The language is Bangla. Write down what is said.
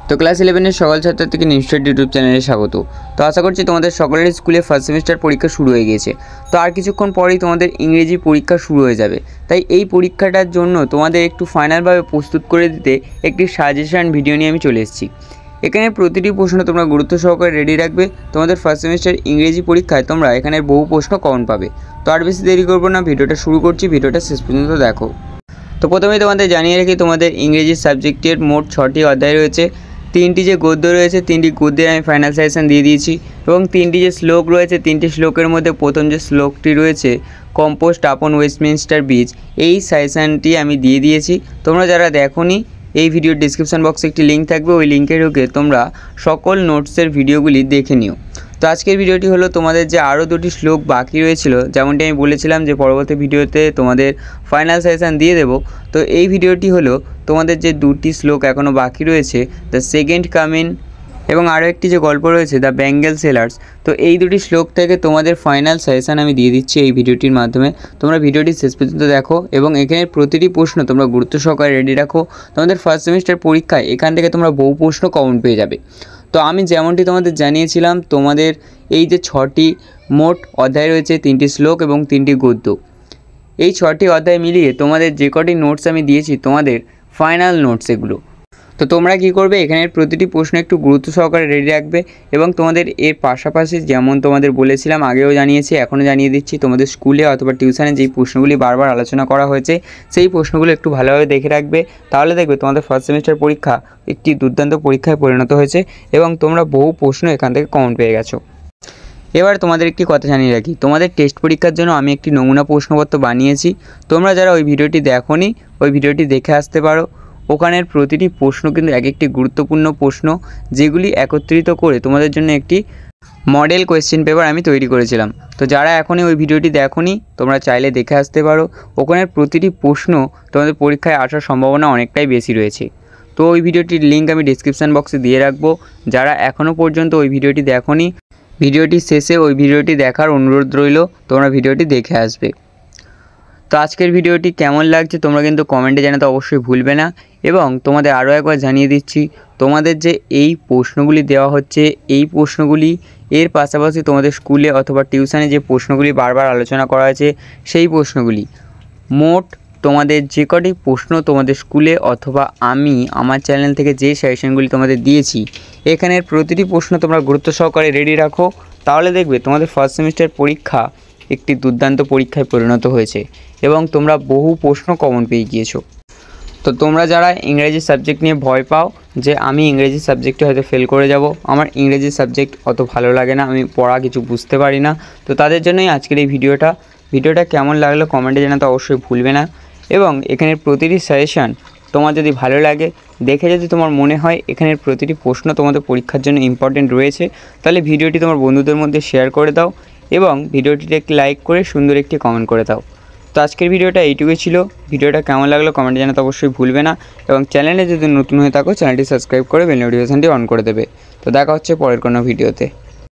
তো ক্লাস 11 সকল ছাত্রছাত্রীকে নিশ্চয়ই ইউটিউব চ্যানেলে স্বাগত। তো আশা করছি তোমাদের সকলের স্কুলে ফার্স্ট সেমিস্টার পরীক্ষা শুরু হয়ে গিয়েছে। তো আর কিছুক্ষণ পরেই তোমাদের ইংরেজি পরীক্ষা শুরু হয়ে যাবে। তাই এই পরীক্ষাটার জন্য তোমাদের একটু ফাইনালভাবে প্রস্তুত করে দিতে একটি সাজেশন ভিডিও নিয়ে আমি চলে এসেছি। এখানে প্রতিটি প্রশ্ন তোমরা গুরুত্ব সহকারে রেডি রাখবে। তোমাদের ফার্স্ট সেমিস্টার ইংরেজি পরীক্ষায় তোমরা এখানে বহু প্রশ্ন কমন পাবে। তো আর বেশি দেরি করবো না, ভিডিওটা শুরু করছি, ভিডিওটা শেষ পর্যন্ত দেখো। তো প্রথমেই তোমাদের জানিয়ে রাখি, তোমাদের ইংরেজি সাবজেক্টের মোট 6টি অধ্যায় রয়েছে। 3টি যে গদ্য রয়েছে 3টি গদ্যের আমি ফাইনাল সাজেশন দিয়ে দিয়েছি, এবং 3টি যে শ্লোক রয়েছে 3টি শ্লোকের মধ্যে প্রথম যে শ্লোকটি রয়েছে কম্পোস্ট আপন ওয়েস্টমিনস্টার ব্রিজ, এই সাজেশনটি আমি দিয়ে দিয়েছি। তোমরা যারা দেখোনি, এই ভিডিওর ডিসক্রিপশন বক্সে একটি লিঙ্ক থাকবে, ওই লিঙ্কে ঢুকে তোমরা সকল নোটসের ভিডিওগুলি দেখে নিও। তো আজকের ভিডিওটি হলো তোমাদের যে আরও 2টি শ্লোক বাকি রয়েছিল, যেমনটি আমি বলেছিলাম যে পরবর্তী ভিডিওতে তোমাদের ফাইনাল সাজেশন দিয়ে দেবো। তো এই ভিডিওটি হলো তোমাদের যে 2টি শ্লোক এখনও বাকি রয়েছে, দ্য সেকেন্ড কামিং এবং আরও একটি যে গল্প রয়েছে দ্য ব্যাঙ্গেল সেলার্স। তো এই 2টি শ্লোক থেকে তোমাদের ফাইনাল সাজেশন আমি দিয়ে দিচ্ছি এই ভিডিওটির মাধ্যমে। তোমরা ভিডিওটি শেষ পর্যন্ত দেখো এবং এখানে প্রতিটি প্রশ্ন তোমরা গুরুত্ব সহকারে রেডি রাখো। তোমাদের ফার্স্ট সেমিস্টার পরীক্ষায় এখান থেকে তোমরা বহু প্রশ্ন কমন পেয়ে যাবে। তো আমি যেমনটি তোমাদের জানিয়েছিলাম, তোমাদের এই যে 6টি মোট অধ্যায় রয়েছে, 3টি শ্লোক এবং 3টি গদ্য, এই 6টি অধ্যায় মিলিয়ে তোমাদের যে কটি নোটস আমি দিয়েছি তোমাদের ফাইনাল নোটস এগুলো। তো তোমরা কি করবে, এখানের প্রতিটি প্রশ্ন একটু গুরুত্ব সহকারে রেডি রাখবে এবং তোমাদের এর পাশাপাশি যেমন তোমাদের বলেছিলাম, আগেও জানিয়েছি, এখনও জানিয়ে দিচ্ছি, তোমাদের স্কুলে অথবা টিউশনে যেই প্রশ্নগুলি বারবার আলোচনা করা হয়েছে সেই প্রশ্নগুলো একটু ভালোভাবে দেখে রাখবে। তাহলে দেখবে তোমাদের ফার্স্ট সেমিস্টার পরীক্ষা একটি দুর্দান্ত পরীক্ষায় পরিণত হয়েছে এবং তোমরা বহু প্রশ্ন এখান থেকে কমন পেয়ে গেছো। এবার তোমাদের একটি কথা জানিয়ে রাখি, তোমাদের টেস্ট পরীক্ষার জন্য আমি একটি নমুনা প্রশ্নপত্র বানিয়েছি। তোমরা যারা ওই ভিডিওটি দেখোনি, ওই ভিডিওটি দেখে আসতে পারো। ওখানের প্রতিটি প্রশ্ন কিন্তু এক একটি গুরুত্বপূর্ণ প্রশ্ন, যেগুলি একত্রিত করে তোমাদের জন্য একটি মডেল কোয়েশ্চেন পেপার আমি তৈরি করেছিলাম। তো যারা এখনই ওই ভিডিওটি দেখোনি, তোমরা চাইলে দেখে আসতে পারো। ওখানের প্রতিটি প্রশ্ন তোমাদের পরীক্ষায় আসার সম্ভাবনা অনেকটাই বেশি রয়েছে। তো ওই ভিডিওটির লিঙ্ক আমি ডিসক্রিপশান বক্সে দিয়ে রাখবো। যারা এখনও পর্যন্ত ওই ভিডিওটি দেখোনি, ভিডিওটি শেষে ওই ভিডিওটি দেখার অনুরোধ রইল, তোমরা ভিডিওটি দেখে আসবে। তো আজকের ভিডিওটি কেমন লাগছে তোমরা কিন্তু কমেন্টে জানাতে অবশ্যই ভুলবে না। এবং তোমাদের আরও একবার জানিয়ে দিচ্ছি, তোমাদের যে এই প্রশ্নগুলি দেওয়া হচ্ছে, এই প্রশ্নগুলি এর পাশাপাশি তোমাদের স্কুলে অথবা টিউশনে যে প্রশ্নগুলি বারবার আলোচনা করা হয়েছে সেই প্রশ্নগুলি, মোট তোমাদের যে কটি প্রশ্ন তোমাদের স্কুলে অথবা আমি আমার চ্যানেল থেকে যে সাজেশনগুলি তোমাদের দিয়েছি, এখানের প্রতিটি প্রশ্ন তোমরা গুরুত্ব সহকারে রেডি রাখো। তাহলে দেখবে তোমাদের ফার্স্ট সেমিস্টার পরীক্ষা একটি দুর্দান্ত পরীক্ষায় পরিণত হয়েছে এবং তোমরা বহু প্রশ্ন কমন পেয়ে গিয়েছো। তো তোমরা যারা ইংরেজি সাবজেক্ট নিয়ে ভয় পাও যে আমি ইংরেজি সাবজেক্টে হয়তো ফেল করে যাব, আমার ইংরেজি সাবজেক্ট অত ভালো লাগে না, আমি পড়া কিছু বুঝতে পারি না, তো তাদের জন্যই আজকের এই ভিডিওটা কেমন লাগলো কমেন্টে জানাতে অবশ্যই ভুলবে না। এবং এখানের প্রতিটি সাজেশান তোমার যদি ভালো লাগে, দেখে যদি তোমার মনে হয় এখানের প্রতিটি প্রশ্ন তোমাদের পরীক্ষার জন্য ইম্পর্টেন্ট রয়েছে, তাহলে ভিডিওটি তোমার বন্ধুদের মধ্যে শেয়ার করে দাও এবং ভিডিওটিতে একটি লাইক করে সুন্দর একটি কমেন্ট করে দাও। তো আজকের ভিডিওটা এইটুকুই ছিল। ভিডিওটা কেমন লাগলো কমেন্টে জানাতে অবশ্যই ভুলবে না এবং চ্যানেলে যদি নতুন হয়ে থাকো চ্যানেলটি সাবস্ক্রাইব করে বেল নোটিফিকেশনটি অন করে দেবে। তো দেখা হচ্ছে পরের কোনো ভিডিওতে।